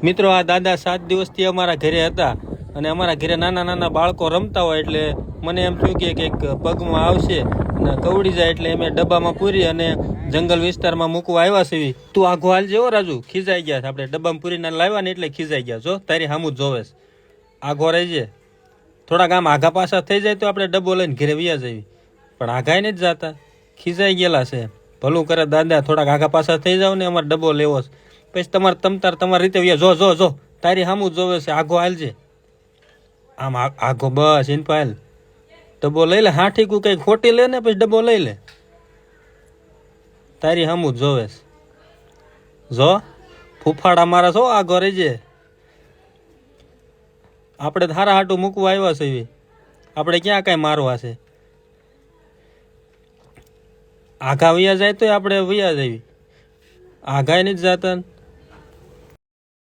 મિત્રો આ દાદા 7 દિવસથી અમારા ઘરે હતા અને અમારા ઘરે નાના નાના બાળકો રમતા હોય એટલે મને એમ થયું કે કંઈક પગમાં આવશે અને કવડી જાય એટલે અમે ડબ્બામાં પૂરી અને જંગલ વિસ્તારમાં મૂકવા આવ્યા છે. તું આઘો હાલ જેવો રાજુ, ખીજાઈ ગયા છે. આપણે ડબ્બામાં પૂરીને લાવ્યા ને એટલે ખીજાઈ ગયા. જો તારી સામું જ જોવે છે. આઘો રહેજે. થોડાક આમ આઘા પાછા થઈ જાય તો આપણે ડબ્બો લઈને ઘરે વ્યા જઈએ, પણ આઘાય નથી જતા, ખીજાઈ ગયેલા છે. ભલું કરે દાદા, થોડાક આઘા પાછા થઈ જાવ ને, અમારે ડબ્બો લેવો છે. પછી તમારે તમારી રીતે વ્યા. જો જો જો તારી સામું જોવે છે. આઘો હાલજે. આમ આઘો બસ ઇન પાયલ ડબ્બો લઈ લે. હાઠી કુ કઈ ખોટી લે ને પછી ડબ્બો લઈ લે. તારી સામું જ જોવે છે. જો ફૂફાડા મારા છો, આઘો રહેજે. આપણે થારા હાટું મૂકવા આવ્યા છે. આપણે ક્યાં કાંઈ મારવા છે? આઘા વયા જાય તો આપણે વયા જવી. આઘાય નથી જતા.